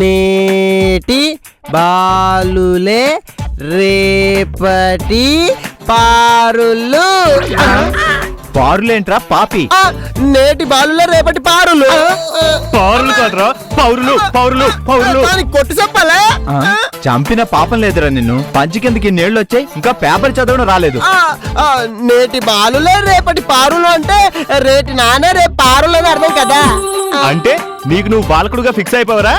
నేటి బాలులే రేపటి పారులు. పారులేంట్రా పాపి? నేటి బాలులే రేపటి పారులు. పారులు కాదురా, పౌరులు పౌరులు పౌరులు. కొట్టు చెప్పాలా? చంపిన పాపం లేదురా నిన్ను. పంచి కిందకి నీళ్లు వచ్చాయి, ఇంకా పేపర్ చదవడం రాలేదు. నేటి బాలులే రేపటి పారులు అంటే రేటి నానే రేపు పారులు అని అర్థం కదా. అంటే నీకు నువ్వు బాలకుడుగా ఫిక్స్ అయిపోవరా?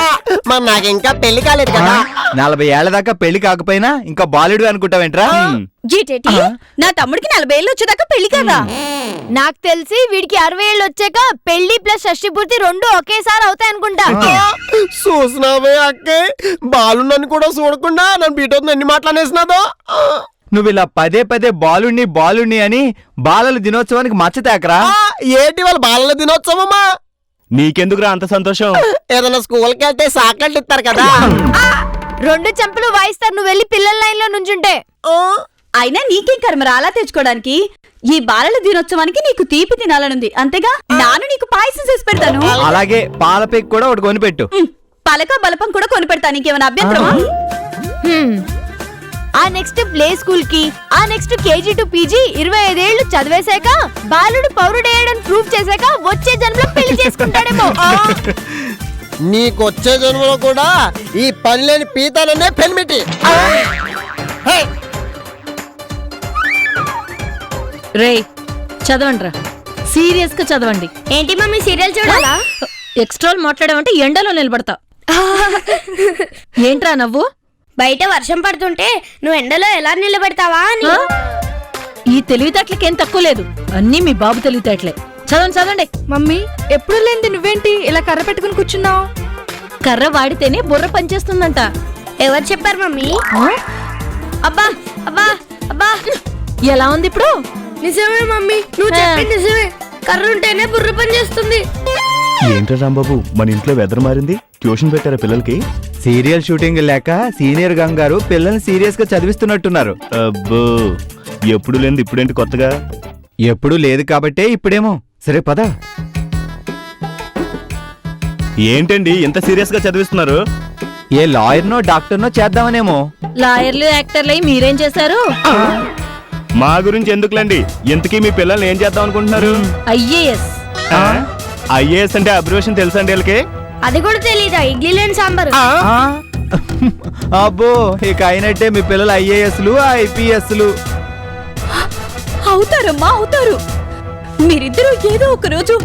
మరి నాకు ఇంకా పెళ్లి కాలేదు కదా. 40 ఏళ్ల దాకా పెళ్లి కాకపోయినా ఇంకా బాలుడు అనుకుంటావేంట్రా? జీటేటి నా తమ్ముడికి 40 ఏళ్ళు వచ్చేదాకా పెళ్లి కదా. నాకు తెలిసి వీడికి 60 ఏళ్ళు వచ్చాక పెళ్లి ప్లస్ షష్టి పూర్తి 2 ఒకేసారి అవుతాయి అనుకుంటా. చూసినావే అక్కే, బాలు నన్ను కూడా చూడకుండా నన్ను బీటోతో ఎన్ని మాట్లాడేసినాదో. నువ్వు ఇలా పదే పదే బాలుణ్ణి అని బాలల దినోత్సవానికి మచ్చతేకరా. ఏంటి వాళ్ళ బాలల దినోత్సవమా? నీకెందుకురా అంత సంతోషం? ఏదైనా స్కూల్కి వెళ్తే చాక్లెట్లు ఇస్తారు కదా. 2 చెంపలు వాయిస్తారు నువ్వు వెళ్ళి పిల్లల లైన్ లో నుంచుంటే. అయినా నీకేం కర్మరా అలా తెచ్చుకోవడానికి? ఈ బాలల దినోత్సవానికి నీకు తీపి తినాలనుంది అంతేగా. నాను నీకు పాయసం చేసి పెడతాను. అలాగే పాలపేక్ కూడా ఒకటి కొనిపెట్టు. పలక బలపం కూడా కొనిపెడతా. నీకేమైనా అభ్యంతరమా? ఆ నెక్స్ట్ ప్లే స్కూల్ కి, ఆ నెక్స్ట్ KG to PG 25 ఏళ్లు చదివేశాక బాలుడు పౌరుడేయడని ప్రూఫ్ చేశాక వచ్చే జన్మలో పెళ్లి చేసుకుంటాడేమో. నీకొచ్చే జన్మలో కూడా ఈ పని లేని పీతాననే పెన్మిటి. రే చదవండి రా, సీరియస్ గా చదవండి. ఏంటి మమ్మీ సీరియల్ చూడాలా? ఎక్స్ట్రాల్ మాట్లాడమంటే ఎండలో నిలబడతా. ఏంట్రా నవ్వు? బయట వర్షం పడుతుంటే నువ్వు ఎండలో ఎలా నిలబెడతావా అని. ఈ తెలివితేటలకేం తక్కువ లేదు, అన్నీ మీ బాబు తెలివితేటలే. చదవండి. మమ్మీ ఎప్పుడు లేంది నువ్వేంటి ఇలా కర్ర పెట్టుకుని కూర్చున్నావు? కర్ర వాడితేనే బుర్ర పనిచేస్తుందంట. ఎవరు చెప్పారు మమ్మీ? అబ్బా అబ్బా అబ్బా, ఎలా ఉంది ఇప్పుడు? నిజమే మమ్మీ, నువ్వు చెప్పింది నిజమే. కర్ర ఉంటేనే బుర్ర పని చేస్తుంది. ఏంట్రా రాంబాబు, మన ఇంట్లో వెదర్ మారింది. ట్యూషన్ పెట్టారా పిల్లలకి? సీరియల్ షూటింగ్ లేక సీనియర్ గంగారు పిల్లల్ని సీరియస్ గా చదివిస్తున్నట్టున్నారు. అబ్బో, ఎప్పుడు లేదు ఇప్పుడేంటి కొత్తగా? ఎప్పుడు లేదు కాబట్టే ఇప్పుడేమో. సరే పద. ఏంటండి ఇంత సీరియస్ గా చదివిస్తున్నారు? ఏ లాయర్నో డాక్టర్నో చేద్దామనేమో. లాయర్లు యాక్టర్లు అయి మీరేం చేశారు? మా గురించి ఎందుకులండి, ఇంతకీ మీ పిల్లల్ని ఏం చేద్దాం అనుకుంటున్నారు? IAS. IAS అంటే అబ్రివేషన్ తెలుసా అండి వీళ్ళకి? అది కూడా తెలీదా? ఇడ్లీ లేని సాంబారు. అబ్బో, ఇక అయినట్టే మీ పిల్లలు IASలు IPSలు అవుతారమ్మా, అవుతారు. మీరిద్దరూ ఏదో ఒక రోజు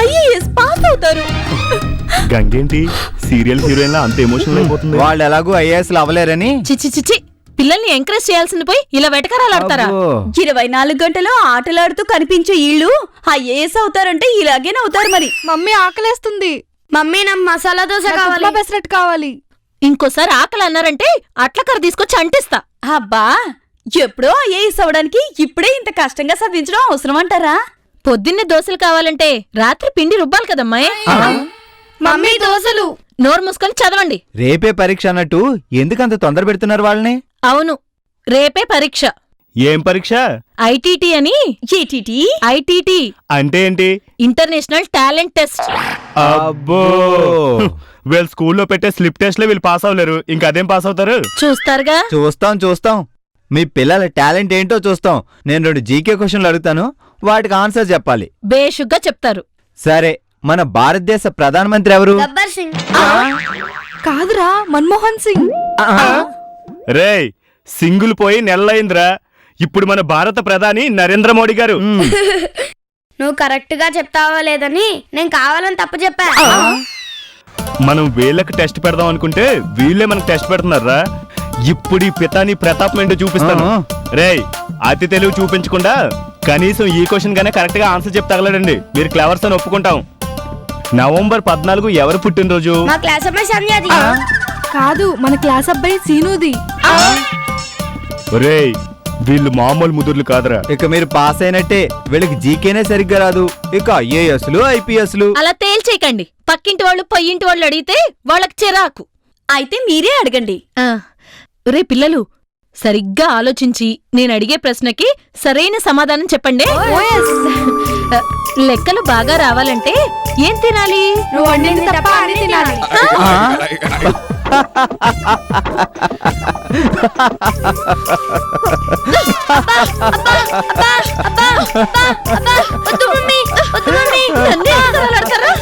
IAS పాస్ అవుతారు. గంగేంటి సీరియల్ హీరోయిన్ అంత ఎమోషనల్ అయిపోతుంది? వాళ్ళు ఎలాగో IASలు అవ్వలేరని. చిచి పిల్లల్ని ఎంకరేజ్ చేయాల్సింది పోయి ఇలా వెటకరాలు ఆడతారా? 24 గంటలు ఆటలాడుతూ కనిపించే ఇళ్ళు IAS అవుతారంటే ఇలాగేనే అవుతారు మరి. మమ్మీ ఆకలేస్తుంది. మమ్మీ నాకు మసాలా దోశ కావాలి, పెసరట్టు కావాలి. ఇంకోసారి ఆకలి అన్నారంటే అట్లకర తీసుకొచ్చి అంటిస్తా. అబ్బా, ఎప్పుడో IAS అవడానికి ఇప్పుడే ఇంత కష్టంగా సాధించడం అవసరం అంటారా? పొద్దున్నే దోశలు కావాలంటే రాత్రి పిండి రుబ్బాలి కదమ్మాయి. మమ్మీ దోశలు. నోరు మూసుకొని చదవండి. రేపే పరీక్ష అన్నట్టు ఎందుకంత తొందర పెడుతున్నారు వాళ్ళని? అవును, రేపే పరీక్ష. ఏం పరీక్ష? ITT అని. ITT అంటే ఏంటి? International talent test. అబ్బో, వీళ్ళు స్కూల్లో పెట్టే స్లిప్ టెస్ట్ లో వీళ్ళు పాస్ అవ్వలేరు, ఇంకా అదేం పాస్ అవుతారు? చూస్తారుగా. చూస్తాం. మీ పిల్లల టాలెంట్ ఏంటో చూస్తాం. నేను 2 GK క్వశ్చన్లు అడుగుతాను, వాటికి ఆన్సర్ చెప్పాలి. బేషుగ్గా చెప్తారు. సరే, మన భారతదేశ ప్రధానమంత్రి ఎవరు? గబ్బర్ సింగ్. కాదురా, మన్మోహన్ సింగ్. రేయ్, సింగులు పోయి నెలలైందిరా. ఇప్పుడు మన భారత ప్రధాని నరేంద్ర మోడీ గారు. నువ్వు కరెక్ట్ గా చెప్తావా లేదని నేను కావాలని తప్పు చెప్పా. మనం వీళ్ళకి టెస్ట్ పెడదాం అనుకుంటే వీళ్ళే మనకు టెస్ట్ పెడుతున్నారా? ఇప్పుడు ఈ పితాని ప్రతాపం ఏంటో చూపిస్తాను. రేయ్, అతి తెలివి చూపించకుండా కనీసం ఈ క్వశ్చన్ గానే కరెక్ట్ గా ఆన్సర్ చెప్తే తగలడండి. మీరు క్లవర్స్ అని ఒప్పుకుంటాం. నవంబర్ 14 ఎవరు పుట్టినరోజు? మా క్లాస్ అమ్మాయి సంధ్యాది. కాదు, మన క్లాస్ అబ్బాయి సీనుది. రేయ్, వీళ్ళు మామూలు ముదుర్లు కాదురా. ఇక మీరు పాస్ అయినట్టే. వీళ్ళకి జీకేనే సరిగ్గా రాదు, ఇక IASలు IPSలు. అలా తేల్చేయకండి. పక్కింటి వాళ్ళు పొయ్యింటి వాళ్ళు అడిగితే వాళ్ళకి చిరాకు. అయితే మీరే అడగండి. రే పిల్లలు, సరిగ్గా ఆలోచించి నేను అడిగే ప్రశ్నకి సరైన సమాధానం చెప్పండి. లెక్కలు బాగా రావాలంటే ఏం తినాలి? నువ్వు వండింది తప్ప అన్ని తినాలి. వద్దు మమ్మీ, వద్దు మమ్మీ, నన్నే అడతారా?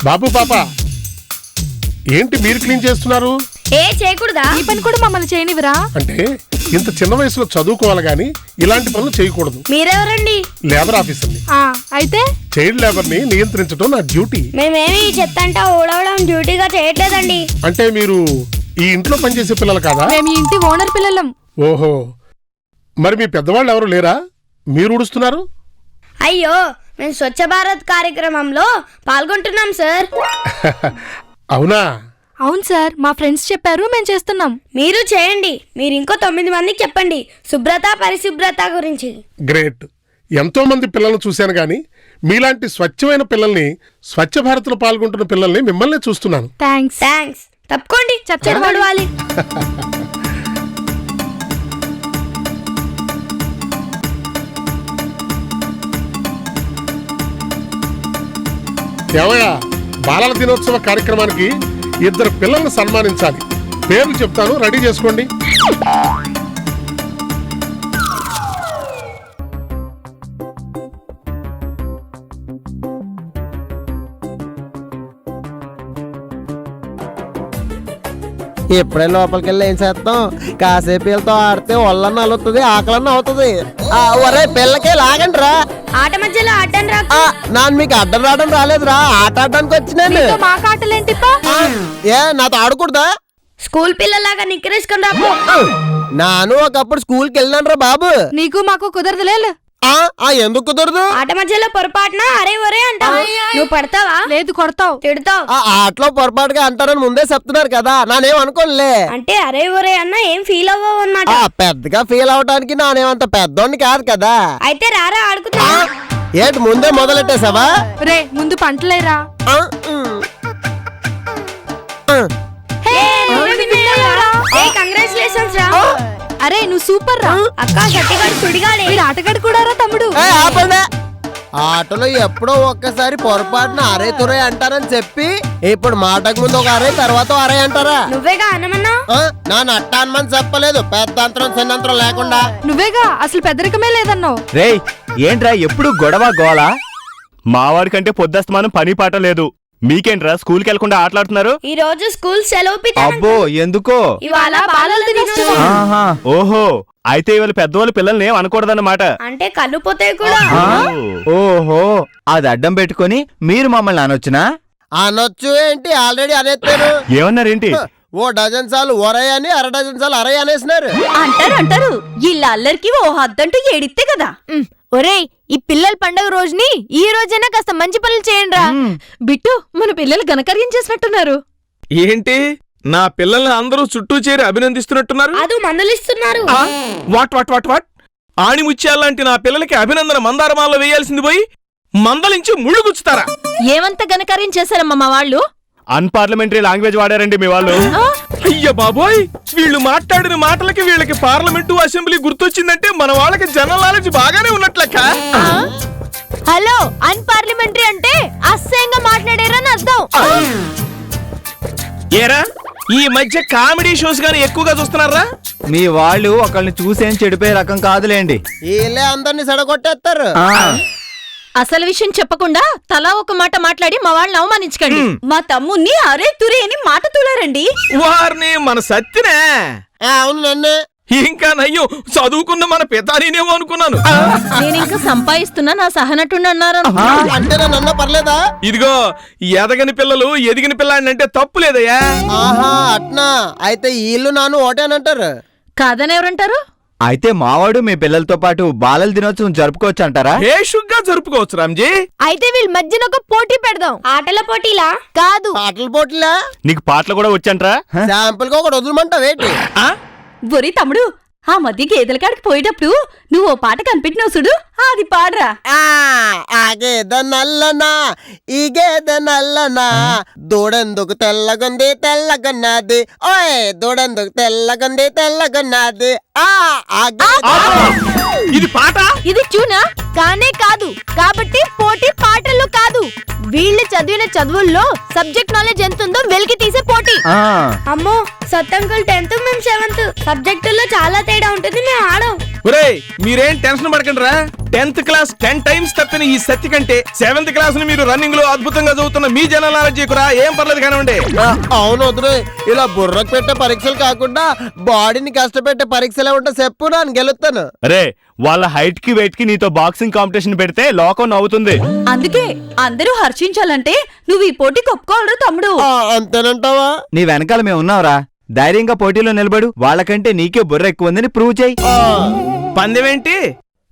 బాబు పాప ఏంటి మీరు క్లీన్ చేస్తున్నారు? ఏ చేయకూడదా? ఈ పని కూడా మమ్మల్ని చేయనివరా? అంటే ఇంత చిన్న వయసులో చదువుకోవాలి గాని ఇలాంటి పనులు చేయకూడదు. మీరెవరండి? లేబర్ ఆఫీసర్ని, అయితే చైల్డ్ లేబర్ ని నియంత్రించడం నా డ్యూటీ. మేమేమి చెత్త అంటా ఓడవడం డ్యూటీగా చేయట్లేదండి. అంటే మీరు ఈ ఇంట్లో పనిచేసే పిల్లలు కాదా? మేము ఈ ఇంటి ఓనర్ పిల్లలం. ఓహో, మరి మీ పెద్దవాళ్ళు ఎవరు లేరా? మీరు ఉడుస్తున్నారు? అయ్యో, మేము స్వచ్ఛ భారత్ కార్యక్రమంలో పాల్గొంటున్నాం సార్. అవునా? అవును సార్, మా ఫ్రెండ్స్ చెప్పారు, మేము చేస్తున్నాం. మీరు చేయండి. మీరు ఇంకో 9 మందికి చెప్పండి శుభ్రత పరిశుభ్రత గురించి. గ్రేట్. ఎంతో మంది పిల్లల్ని చూశాను గాని మీలాంటి స్వచ్ఛమైన పిల్లల్ని, స్వచ్ఛ భారత్లో పాల్గొంటున్న పిల్లల్ని మిమ్మల్ని చూస్తున్నాను. థ్యాంక్స్. థ్యాంక్స్. తప్పుకోండి, చెప్పవాలి. ఏమయ్యా, బాలల దినోత్సవ కార్యక్రమానికి 2 పిల్లల్ని సన్మానించాలి. పేర్లు చెప్తాను, రెడీ చేసుకోండి. ఎప్పుడే లోపలికి వెళ్ళి ఏం చేస్తాం? కాసేపు వీళ్ళతో ఆడితే ఒళ్ళన్న అవుతుంది, ఆకలన్న అవుతుంది. ఒరే పిల్లకి లాగండి రా. ఆట మధ్యలో అడ్డం రా. నాన్న మీకు అడ్డం రావడం రాలేదురా, ఆట ఆడడానికి వచ్చినాను. మీతో మా కాటలేంటిప్పా? ఏ నాతో ఆడకూడదా? స్కూల్ పిల్లలాగా నిక్కరేసుకొని రాపో. నాను ఒకప్పుడు స్కూల్కి వెళ్ళినాను రా బాబు. నీకు మాకు కుదరదులేదు. ఎందుకు కుదరదు? ఆట మధ్యలో పొరపాటున అరే ఒరే అంటావు. నువ్వు పడతావా? లేదు, కొడతావు. తిడతావు. ఆటలో పొరపాటుగా అంటారని ముందే చెప్తున్నారు కదా, నానేం అనుకోనులే. అంటే అరే ఒరే అన్న ఏం ఫీల్ అవ్వవు అన్నమాట. పెద్దగా ఫీల్ అవడానికి నానేమంత పెద్దోడిని కాదు కదా. అయితే రారా ఆడుకుంటా. ఏంటి ముందే మొదలెట్టేసావా? రే, ముందు పంటలేరా? కంగ్రాచులేషన్స్ రా. అరే, నువ్వు సూపర్ రా. అక్క గట్టిగాడు సుడిగాడే. వీడు ఆటగాడు కూడా రా తమ్ముడు. ఆపండి. ఆటలో ఎప్పుడో ఒక్కసారి పొరపాటున అరే తురే అంటారని చెప్పి ఇప్పుడు మాటకు ముందు ఒక అరే తర్వాత అరే అంటారా? నువ్వేగా అనమన్నా. నా నట్ట అనమని చెప్పలేదు, పెద్ద అంతరం చిన్నంతరం లేకుండా. నువ్వేగా అసలు పెద్దరికమే లేదన్నావు. రేయ్, ఏంట్రా ఎప్పుడు గొడవ గోల? మావాడికంటే పొద్దస్తమానం పని పాట లేదు. మీకేంట్రా స్కూల్కి వెళ్లకుండా ఆటలాడుతున్నారు? ఈ రోజు స్కూల్ సెలవు పితా. అబ్బో, ఎందుకో? ఇవాళ బాలల దినోత్సవం. ఓహో, అయితే ఇవాళ పెద్దవాళ్ళు పిల్లల్ని ఏం అనకూడదన్నమాట. అంటే కళ్ళు పోతాయి కూడా. ఓహో, అది అడ్డం పెట్టుకొని మీరు మమ్మల్ని అనొచ్చునా? అనొచ్చు ఏంటి, ఆల్రెడీ అనేస్తారు. ఏమన్నారేంటి? ఓ డజన్ సార్లు ఒరై అని 1/2 డజన్ సార్లు అరై అనేసినారు. అంటారు వీళ్ళ అల్లరికి ఓ హద్దంటూ ఏడిస్తే కదా. ఒరేయ్, ఈ పిల్లల పండగ రోజుని ఈ రోజైనా కాస్త మంచి పనులు చేయండిరా. బిట్టు, మన పిల్లలు ఘనకార్యం చేసినట్టున్నారు. ఏంటి, నా పిల్లల్ని అందరూ చుట్టూ చేరి అభినందిస్తున్నట్టున్నారు? అదు మందులిస్తున్నారు. వాట్ వాట్ వాట్ వాట్ ఆణిముత్యాలంటి నా పిల్లలకి అభినందన మందారమాలలో వేయాల్సింది పోయి మందలించి ముళ్ళు గుచ్చుతారా? ఏమంత ఘనకార్యం చేశారమ్మా మా వాళ్ళు? అన్పార్లమెంటరీ లాంగ్వేజ్ వాడారండి మీ వాళ్ళు. అయ్య బాబోయ్, వీళ్ళు మాట్లాడిన మాటలకి వీళ్ళకి పార్లమెంటు అసెంబ్లీ గుర్తొచ్చిందంటే మన వాళ్ళకి జనరల్ నాలెడ్జ్ బాగానే ఉన్నట్లెక్క. హలో, అన్పార్లమెంటరీ అంటే అసహ్యంగా మాట్లాడారని అర్థం. ఏరా, ఈ మధ్య కామెడీ షోస్ గానీ ఎక్కువగా చూస్తున్నారా? మీ వాళ్ళు ఒకళ్ళని చూసేం చెడిపోయే రకం కాదులేండి. వీళ్ళే అందరినీ సడగొట్టేస్తారు. అసలు విషయం చెప్పకుండా తలా ఒక మాట మాట్లాడి మా వాళ్ళని అవమానించకండి. మా తమ్ముణ్ణి అరే తురే అని మాట తూలారండి. వారిని మన సత్తినే. అవును నన్నే. ఇంకా నయ్యం, చదువుకున్న మన పితానేమో అనుకున్నాను. నేను ఇంకా సంపాదిస్తున్నా, నా సహనటుండి అన్నారు. అంటే నన్న పర్లేదా? ఇదిగో, ఎదగని పిల్లలు ఎదిగిన పిల్లాడినంటే తప్పు లేదయ్యా. ఆహా అట్నా, అయితే వీళ్ళు నాను ఓటేనంటారు. కాదని ఎవరంటారు? అయితే మావాడు మీ పిల్లలతో పాటు బాలల దినోత్సవం జరుపుకోవచ్చు అంటారా? బేషుగ్గా జరుపుకోవచ్చు రామ్జీ. అయితే వీళ్ళ మధ్యన ఒక పోటీ పెడదాం. ఆటల పోటీలా? కాదు, పాటల పోటీలా? నీకు పాటలు కూడా వచ్చంట్రా? శాంపుల్ గా ఒకటి వదలమంటావు ఏంటి? ఒరి తమ్ముడు, ఆ మధ్య గేదెల కాడికి పోయేటప్పుడు నువ్వు ఓ పాట కనిపెట్టినావు చూడు, అది పాడరా. ఆ గేదె నల్లనా ఈ గేదె నల్లనా దూడెందుకు తెల్లగుంది తెల్లగున్నది ఓయ్ దూడెందుకు తెల్లగుంది తెల్లగున్నది ఆ గేదె ఇది పాట. ఇది ట్యూనా కానే కాదు. కాబట్టి పోటీ పాటల్లో కాదు, వీళ్ళు చదివిన చదువుల్లో సబ్జెక్ట్ నాలెడ్జ్ ఎంత ఉందో వెలికి తీసే పోటీ. అమ్మో సత్తంకుల్ 10th మేము 7th సబ్జెక్టుల్లో చాలా తేడా ఉంటుంది, మేము ఆడం. ఒరేయ్ మీరేం టెన్షన్ పడకండి రా. 10th క్లాస్ 10 టైమ్స్ తప్పిన ఈ సత్తి కంటే 7th క్లాస్ ని మీరు రన్నింగ్ లో అద్భుతంగా చదువుతున్న మీ జనరల్ నాలెడ్జ్ ఎక్కురా, ఏం పర్లేదు కానివ్వండి. అవును వద్దు, ఇలా బుర్రకు పెట్టే పరీక్షలు కాకుండా బాడీని కష్టపెట్టే పరీక్షలే ఉంటా చెప్పు, నేను గెలుస్తాను. రే వాళ్ళ హైట్ కి వెయిట్ కి నీతో బాక్సింగ్ కాంపిటీషన్ పెడితే లోకం నవ్వుతుంది. అందుకే అందరూ హర్షించాలంటే నువ్వు ఈ పోటీకి ఒప్పుకోవాలరా తమ్ముడు. అంతేనంటావా? నీ వెనకాల మేము ఉన్నావురా, ధైర్యంగా పోటీలో నిలబడు. వాళ్ళకంటే నీకే బుర్ర ఎక్కువ ఉందని ప్రూవ్ చేయి. పందెం ఏంటి?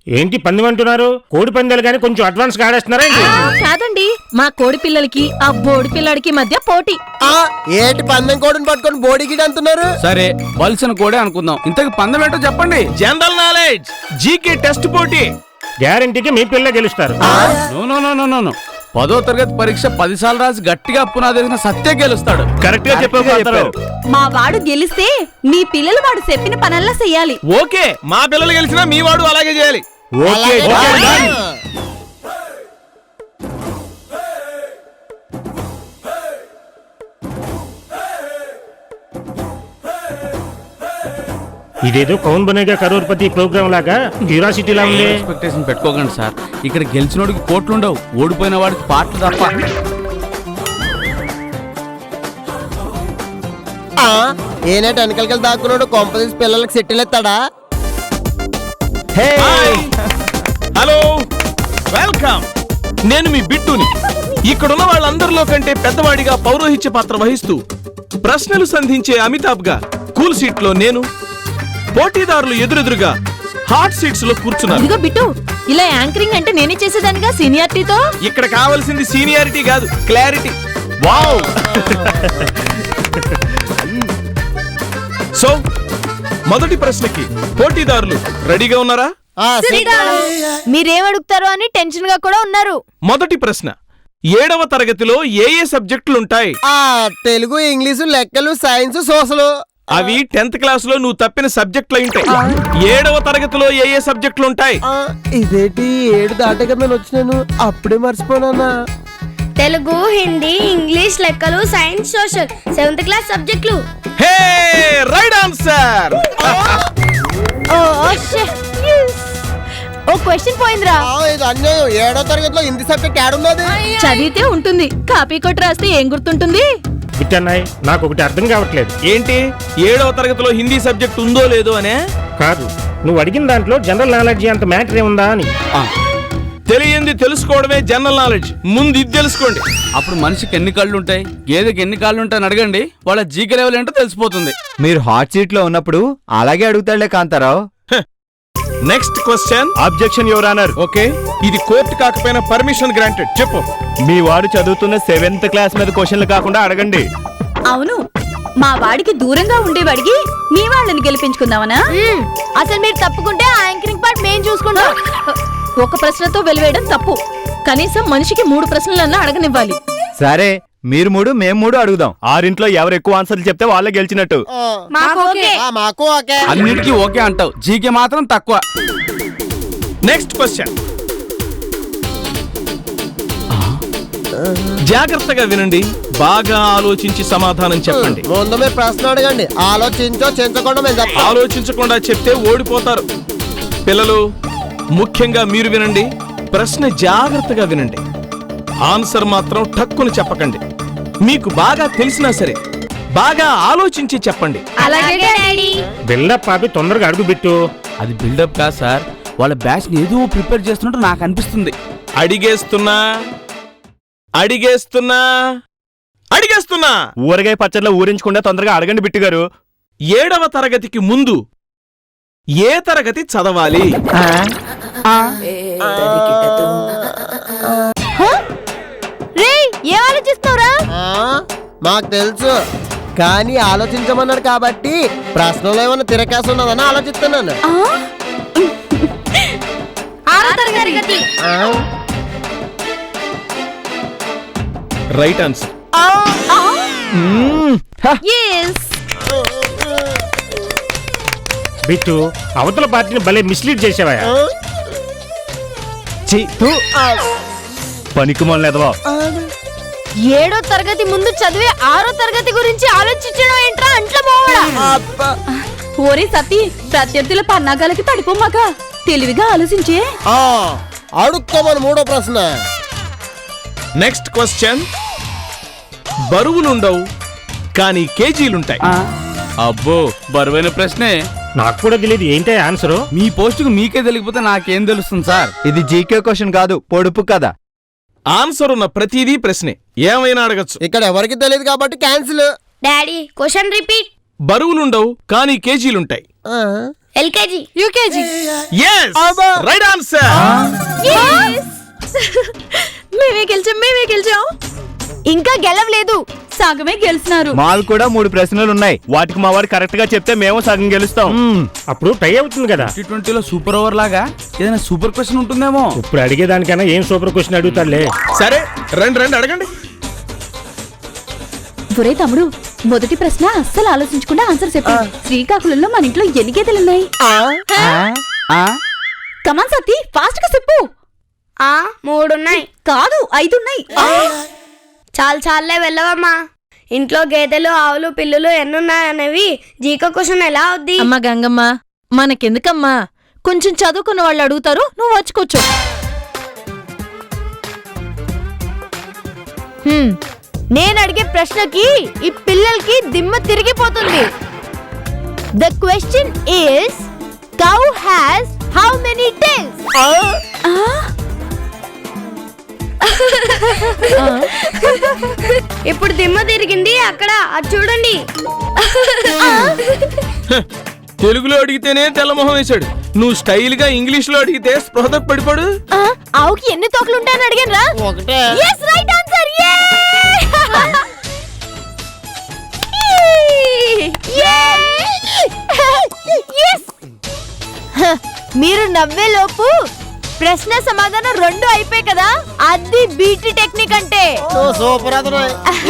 ఏంటి పందెం అంటున్నారు? కోడి పందాలు గానీ కొంచెం అడ్వాన్స్ గా ఆడేస్తున్నారా ఏంటి? కాదండి, మా కోడి పిల్లలకి ఆ బోడి పిల్లడికి మధ్య పోటీ. ఏటి పందెం కోడిని పట్టుకొని బోడి గిడి అంటున్నారు? సరే వలసిన కోడే అనుకుందాం, ఇంతకు పందెం ఏంటో చెప్పండి. జనరల్ నాలెడ్జ్ జీకే టెస్ట్ పోటీ. గ్యారంటీకి మీ పిల్ల గెలుస్తారు. No no no no no no 10వ తరగతి పరీక్ష 10 సార్లు రాసి గట్టిగా పునాదేసిన సత్య గెలుస్తాడు. కరెక్ట్ గా చెప్పారు. మా వాడు గెలిస్తే మీ పిల్లలు వాడు చెప్పిన పనల్లా చెయ్యాలి. ఓకే, మా పిల్లలు గెలిచినా మీ వాడు అలాగే చేయాలి. అలాగే. ఇదేదో కౌన్ బనేగా కరోర్పతి ప్రోగ్రామ్ లాగా క్యూరియాసిటీ లా ఉంది. ఎక్స్పెక్టేషన్ పెట్టుకోకండి సార్, ఇక్కడ గెలిచినోడికి కోట్లుండవు, ఓడిపోయిన వాడికి పాటలు తప్ప. ఏనేటి వెనకలకెళ్ళి దాక్కున్నాడు, కొంపదీసి పిల్లలకి సెటిల్ ఎత్తాడా? Hello, welcome. నేను మీ బిట్టుని. ఇక్కడున్న వాళ్ళందరిలో కంటే పెద్దవాడిగా పౌరోహిత్య పాత్ర వహిస్తూ ప్రశ్నలు సంధించే అమితాబ్ గా కూల్ సీట్ లో నేను, పోటీదారులు ఎదురెదురుగా హాట్ సీట్స్ లో కూర్చున్నారు. ఇదిగో బిట్టు, ఇలా యాంకరింగ్ అంటే నేనే చేసేదానిగా సీనియారిటీతో. ఇక్కడ కావాల్సింది సీనియారిటీ కాదు, క్లారిటీ. వావ్. సో మొదటి ప్రశ్నకి పోటీదారులు రెడీగా ఉన్నారా? మీరేం అడుగుతారో అని టెన్షన్ గా కూడా ఉన్నారు. మొదటి ప్రశ్న, 7వ తరగతిలో ఏ సబ్జెక్టులుంటాయి? తెలుగు, ఇంగ్లీషు, లెక్కలు, సైన్స్, సోషల్. అవి 10th క్లాస్ లో నువ్వు తప్పిన సబ్జెక్టులు ఉంటాయి. 7వ తరగతిలో ఏ సబ్జెక్టులుంటాయి? ఇదేంటి 7 దాటాక నేను వచ్చినాను, అప్పుడే మర్చిపోనా? తెలుగు, హిందీ, ఇంగ్లీష్, లెక్కలు, సైన్స్, సోషల్ 7th క్లాస్ సబ్జెక్టులు. హే, రైట్ ఆన్సర్. ఓ క్వశ్చన్ పోయిందిరా. ఇది అన్యాయం. 7వ తరగతిలో హిందీ సబ్జెక్ట్ ఏడున్నది? చదివితే ఉంటుంది, కాపీ కొట్టి రాస్తే ఏం గుర్తుంటుంది? బిట్టన్నాయ్, నాకు ఒకటి అర్థం కావట్లేదు. ఏంటి 7వ తరగతిలో హిందీ సబ్జెక్ట్ ఉందో లేదో అనే? కాదు, నువ్వు అడిగిన దాంట్లో జనరల్ నాలెడ్జ్ అంత మ్యాటర్ ఏముందా అని. తెలియంది తెలుసుకోవడమే జనరల్ నాలెడ్జ్. ముందు ఇది తెలుసుకోండి. అప్పుడు మనిషికి ఎన్ని కళ్ళు ఉంటాయి, గేదెకి ఎన్ని కాళ్ళు ఉంటాయని అడగండి, వాళ్ళ జీకే లెవెల్ ఏంటో తెలిసిపోతుంది. మీరు హాట్ సీట్ లో ఉన్నప్పుడు అలాగే అడుగుతాడులే Kantarao. Next question. Objection your honour. Okay, ఇది కోర్టు కాకపోయినా పర్మిషన్ గ్రాంటెడ్. చెప్పు. మీ వాడు చదువుతున్న 7th క్లాస్ మీద క్వశ్చన్లు కాకుండా అడగండి. అవును, మా వాడికి దూరంగా ఉండేవాడికి మీ వాళ్ళని గెలిపించుకుందామనా? అసలు మీరు తప్పుకుంటే ఆ యాంకరింగ్ పార్ట్ మేము చూసుకుంటాం. ఒక ప్రశ్నతో వెలివేయడం తప్పు. కనీసం మనిషికి 3 ప్రశ్నలన్నా అడగనివ్వాలి. సరే, మీరు 3 మేము 3 అడుగుదాం. 6 ఎవరు ఎక్కువ ఆన్సర్లు చెప్తే వాళ్ళే గెలిచినట్టు. మాకు ఓకే. మాకు ఓకే. అన్నిటికీ ఓకే అంటావు, జీకే మాత్రం తక్కువ. Next question. జాగ్రత్తగా వినండి, బాగా ఆలోచించి సమాధానం చెప్పండి. ముందు మీరు ప్రశ్న అడగండి, ఆలోచించో చెంచకుండా మేము చెప్తాం. ఆలోచించకుండా చెప్తే ఓడిపోతారు. పిల్లలు ముఖ్యంగా మీరు వినండి, ప్రశ్న జాగ్రత్తగా వినండి, ఆన్సర్ మాత్రం టక్కుని చెప్పకండి. మీకు బాగా తెలిసినా సరే బాగా ఆలోచించి చెప్పండి. అలాగే డాడీ. బిల్డప్ ఆపి తొందరగా అడుగు బిట్టు. అది బిల్డప్ కా సార్, వాళ్ళ బ్యాచ్ ని ఏదో ప్రిపేర్ చేస్తున్నట్టు నాకు అనిపిస్తుంది. అడిగేస్తున్నా అడిగేస్తున్నా అడిగేస్తున్నా. ఊరగాయ పచ్చడిలో ఊరించకుండా తొందరగా అడగండి బిట్టు గారు. 7వ తరగతికి ముందు ఏ తరగతి చదవాలి? రేయ్, ఏం ఆలోచిస్తావురా? మాకు తెలుసు, కానీ ఆలోచించమన్నాడు కాబట్టి ప్రశ్నలో ఏమైనా తిరకాసు ఉన్నదని ఆలోచిస్తున్నాను. ఆరో తరగతి. Right answer. బిట్టు అవతల పార్టీని భలే మిస్లీడ్ చేసావా? పనికి మొదలెదవా. 7వ తరగతి ముందు చదివే 6వ తరగతి గురించి ఆలోచించడం ఏంట్రా అంట్లో పోవడా? ఓరే సతీ, ప్రత్యర్థుల పన్నాగాలకి పడిపోమాక తెలివిగా ఆలోచించే. అడుక్కోమని మూడో ప్రశ్న. Next question. బరువులుండవు కానీ కేజీలుంటాయి. అబ్బో, బరువైన ప్రశ్నే. నాకు కూడా తెలియదు ఏంటి ఆన్సరు. మీ పోస్టుకు మీకే తెలియకపోతే నాకేం తెలుస్తుంది సార్? ఇది జీకే క్వశ్చన్ కాదు, పొడుపు కదా. ఆన్సర్ ఉన్న ప్రతిదీ ప్రశ్నే, ఏమైనా అడగచ్చు. ఇక్కడ ఎవరికి తెలియదు కాబట్టి క్యాన్సిల్. Daddy question repeat. బరువులుండవు కానీ కేజీలుంటాయి. LKG. UKG. yes right answer. మేమే గెలిచాం. ఇంకా గెలవలేదు, సగమే గెలిచినారు. మాల్ కూడా 3 ప్రశ్నలు ఉన్నాయి. వాటికి మా వాడు కరెక్ట్ గా చెప్తే మేము సగం గెలుస్తాం. అప్పుడు టై అవుతుంది కదా. T20లో సూపర్ ఓవర్ లాగా ఏదైనా సూపర్ క్వశ్చన్ ఉంటుందేమో. ఇప్పుడు అడిగేదానికైనా ఏం సూపర్ క్వశ్చన్ అడుగుతాడులే. సరే రండి అడగండి. ఒరే తమ్ముడు, మొదటి ప్రశ్న అస్సలు ఆలోచించకుండా ఆన్సర్ చెప్పు. శ్రీకాకుళంలో మన ఇంట్లో ఎన్ని గేదెలున్నాయి? కమాన్ సతీ, ఫాస్ట్ గా చెప్పు. 3 ఉన్నాయి. కాదు, 5 ఉన్నాయి. చాలే వెళ్ళవమ్మా. ఇంట్లో గేదెలు, ఆవులు, పిల్లులు ఎన్నున్నాయనేవి జీకో క్వశ్చన్ ఎలా అవుద్ది? అమ్మ గంగమ్మ, మనకెందుకమ్మా? కొంచెం చదువుకున్న వాళ్ళు అడుగుతారు, నువ్వు వచ్చుకోవచ్చు. నేను అడిగే ప్రశ్నకి ఈ పిల్లలకి దిమ్మ తిరిగిపోతుంది. The question is cow has how many tails? ఇప్పుడు దిమ్మ తిరిగింది అక్కడ, అది చూడండి. తెలుగులో అడిగితేనే తెల్లమొహం వేశాడు. నువ్వు స్టైల్ గా ఇంగ్లీష్ లో అడిగితే స్పృహతో పడిపోడు. ఆవుకి ఎన్ని తోకలు ఉంటాయని అడిగాను రా. ఒకటే. yes right answer. yes. మీరు నవ్వే లోపు ప్రశ్న సమాధానం 2 అయిపోయి కదా, అది బీటీ టెక్నిక్ అంటే. సూపర్ అతను.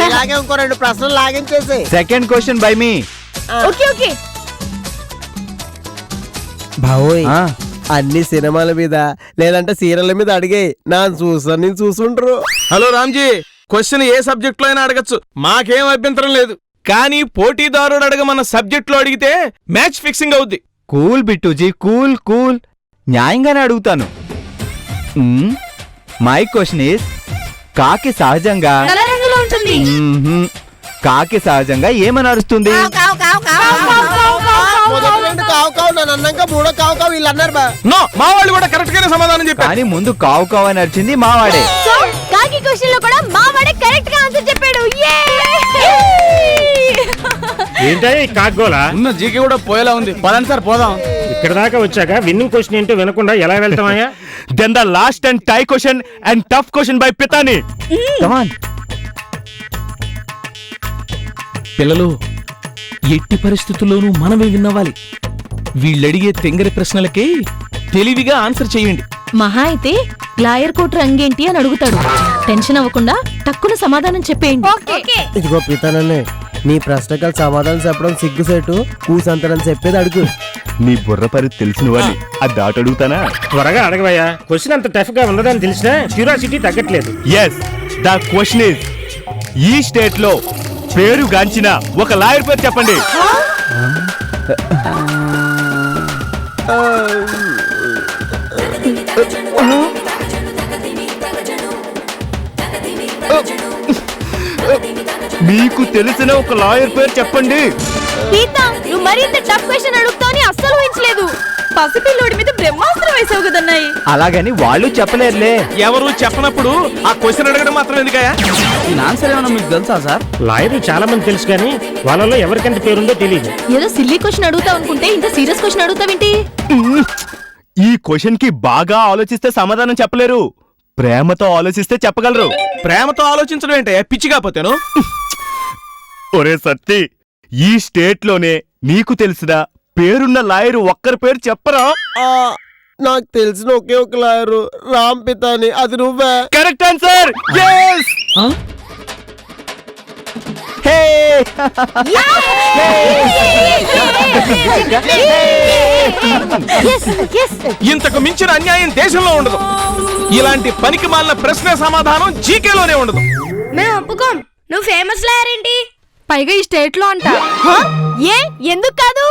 ఇలాగే ఇంకో 2 ప్రశ్నలు లాగించేసి. Second question by me. Okay. బావోయ్, అన్ని సినిమాల మీద లేదంటే సీరియల్ మీద అడిగే నేను చూసుండ్రు. హలో రామ్జీ, క్వశ్చన్ ఏ సబ్జెక్ట్ లో అయినా అడగచ్చు, మాకేం అభ్యంతరం లేదు. కానీ పోటీదారుడు అడగమన్న సబ్జెక్ట్ లో అడిగితే మ్యాచ్ ఫిక్సింగ్ అవుద్ది. Cool Bittuji, cool. న్యాయంగానే అడుగుతాను. మై క్వశ్చన్ ఈస్, కాకి సహజంగా కాకి సహజంగా ఏమని అరుస్తుంది? మొదటి 2 కావు నన్ను అన్నాక 3 కావు వీళ్ళు అన్నారు బా. నో, మా వాళ్ళు కూడా కరెక్ట్ గానే సమాధానం చెప్పారు. కానీ ముందు కావు అని అరిచింది మావాడే. సో కాకి క్వశ్చన్ లో కూడా మావాడే కరెక్ట్ గా ఆన్సర్ చెప్పాడు. ఏంటో ఈ కాగ్గోలా? ఉన్న జీకే కూడా పోయేలా ఉంది. పదండి సార్ పోదాం. ఇక్కడ దాకా వచ్చాక విన్నింగ్ క్వశ్చన్ ఏంటో వినకుండా ఎలా వెళ్తామయ్యా? Then the last and tie question and tough question by Pitani. Come on. పిల్లలు, ఎట్టి పరిస్థితుల్లోనూ మనమే విన్నవాలి. వీళ్ళడిగే తెంగరి ప్రశ్నలకి తెలివిగా ఆన్సర్ చేయండి. మహా అయితే లాయర్ కోట్ రంగేంటి అని అడుగుతాడు. టెన్షన్ అవ్వకుండా టక్కున సమాధానం చెప్పేయండి. ఇదిగో పితానన్నే, నీ ప్రశ్నకల్ సమాధానం చెప్పడం సిగ్గుసేటు, కూసంతరని చెప్పేది అడుగు. నీ బుర్ర పరి తెలిసిన వాడిని అది దాట అడుగుతానా? త్వరగా అడగవయ్యా. క్వశ్చన్ అంత టఫ్ గా ఉన్నదని తెలిసినా క్యూరియాసిటీ తగ్గట్లేదు. ఎస్, ద క్వశ్చన్ ఇస్, ఈ స్టేట్ లో పేరు గాంచిన ఒక లాయర్ పేరు చెప్పండి. మీకు తెలిసిన ఒక లాయర్ పేరు చెప్పండి. పీతా, నువ్వు మరీ ఇంత టఫ్ క్వశ్చన్ అడుగుతావని అస్సలు ఊహించలేదు. పసిపిల్లోడి మీద బ్రహ్మాస్త్రం వేసావు కదన్నాయి. అలాగని వాళ్ళు చెప్పలేరులే. ఎవరు చెప్పనప్పుడు ఆ క్వశ్చన్ అడగడం మాత్రం ఎందుకయ్యా? దీని ఆన్సర్ ఏమన్నా మీకు తెలుసా సార్? లాయర్లు చాలా మంది తెలుసు కానీ వాళ్ళలో ఎవరికంత పేరుందో తెలియదు. ఏదో సిల్లీ క్వశ్చన్ అడుగుతావు అనుకుంటే ఇంత సీరియస్ క్వశ్చన్ అడుగుతావేంటి? ఈ క్వశ్చన్ కి బాగా ఆలోచిస్తే సమాధానం చెప్పలేరు, ప్రేమతో ఆలోచిస్తే చెప్పగలరు. ప్రేమతో ఆలోచించడం ఏంటయ్యా, పిచ్చి కాకపోతేను. ఒరే సత్తి, ఈ స్టేట్ లోనే నీకు తెలిసిన పేరున్న లాయర్ ఒక్కరి పేరు చెప్పరా? నాకు తెలిసిన ఒకే ఒక లాయరు రామ్ పితాని, అది నువ్వే. Correct answer. ఇంతకు మించిన అన్యాయం దేశంలో ఉండదు. ఇలాంటి పనికి మాలిన ప్రశ్న సమాధానం జీకేలోనే ఉండదు. మేము ఒప్పుకోం. నువ్వు ఫేమస్ లాయర్ ఏంటి? పైగా ఈ స్టేట్ లో అంట. ఏ ఎందుకు కాదు?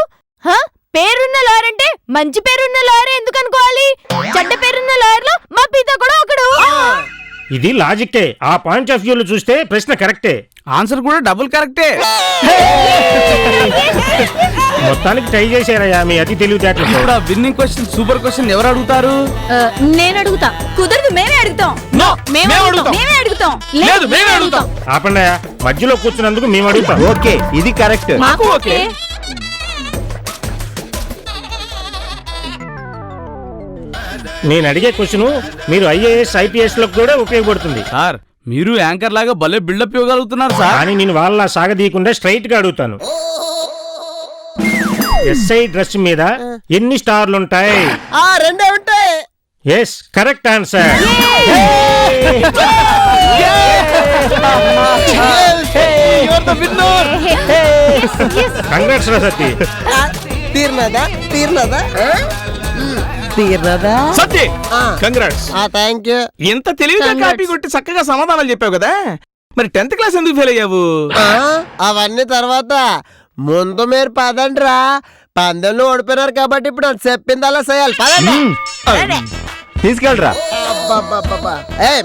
పేరున్న లాయర్ అంటే మంచి పేరున్న లాయర్ ఎందుకు అనుకోవాలి? చెడ్డ పేరున్న లాయర్ లో మా పిత కూడా ఒకడు. ఇది లాజిక్కే. ఆ పాయింట్ ఆఫ్ వ్యూలో చూస్తే ప్రశ్న కరెక్టే. ఆన్సర్ కూడా డబుల్ కరెక్టే. మొత్తానికి ట్రై చేశారయ్యా మీ అతి తెలివితేటలతో. ఇప్పుడు ఆ విన్నింగ్ క్వశ్చన్, సూపర్ క్వశ్చన్ ఎవరు అడుగుతారు? నేను అడుగుతా. కుదరదు, మేమే అడుగుతాం. No, మేము అడుగుతాం. మేమే అడుగుతాం. లేదు, మేమే అడుగుతాం. ఆపండియా, మధ్యలో కూర్చున్నందుకు మేము అడుగుతాం. ఓకే, ఇది కరెక్ట్. మాకు ఓకే. నేను అడిగే క్వశ్చన్ మీరు ఐఏఎస్ ఐపీఎస్ లో కూడా ఉపయోగపడుతుంది. సార్, మీరు యాంకర్ లాగా భలే బిల్డప్ ఇవ్వగలుగుతున్నారు సార్. కానీ నేను వాళ్ళ సాగదీయకుండా స్ట్రైట్ గా అడుగుతాను. ఎస్ఐ డ్రెస్ మీద ఎన్ని స్టార్లు ఉంటాయి? 2 ఉంటాయి. Yes, correct answer. కంగ్రాట్స్ రా సత్తి. తీర్నదా సత్య, కంగ్రాట్స్. Thank you. ఇంత తెలివిగా కాపీ కొట్టి చక్కగా సమాధానాలు చెప్పావు కదా, మరి 10th క్లాస్ ఎందుకు ఫెయిల్ అయ్యావు? అవన్నీ తర్వాత, ముందు మీరు పదండ్రా. పందెంలో ఓడిపోయినారు కాబట్టి ఇప్పుడు నాకు చెప్పింది అలా చేయాలి. పదండి. తీసుకెళ్ళరా.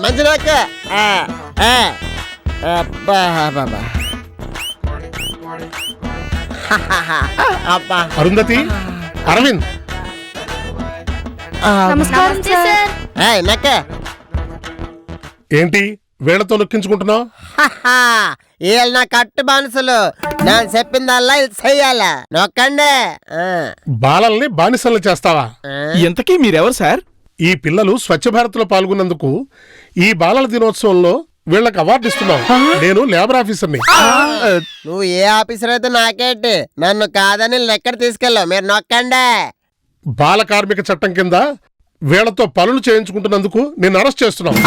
మంచి నాక. అబ్బా. అరుంధతి, అరవింద్, నమస్కారం సార్. నక్క. ఏంటి వీళ్ళతో నొక్కించుకుంటున్నావు? వీళ్ళు నా కట్టు బానిసలు. నేను చెప్పిందల్లా ఇది చెయ్యాలా. నొక్కండి. బాలల్ని బానిసల్ని చేస్తావా? ఇంతకీ మీరెవరు సార్? ఈ పిల్లలు స్వచ్ఛ భారత్ లో పాల్గొన్నందుకు ఈ బాలల దినోత్సవంలో వీళ్ళకి అవార్డు ఇస్తున్నావు. నేను లేబర్ ఆఫీసర్ని. నువ్వు ఏ ఆఫీసర్ అయితే నాకేంటి? నన్ను కాదని ఎక్కడ తీసుకెళ్ళావు. మీరు నొక్కండి. బాల కార్మిక చట్టం కింద వీళ్లతో పనులు చేయించుకుంటున్నందుకు నేను అరెస్ట్ చేస్తున్నావు.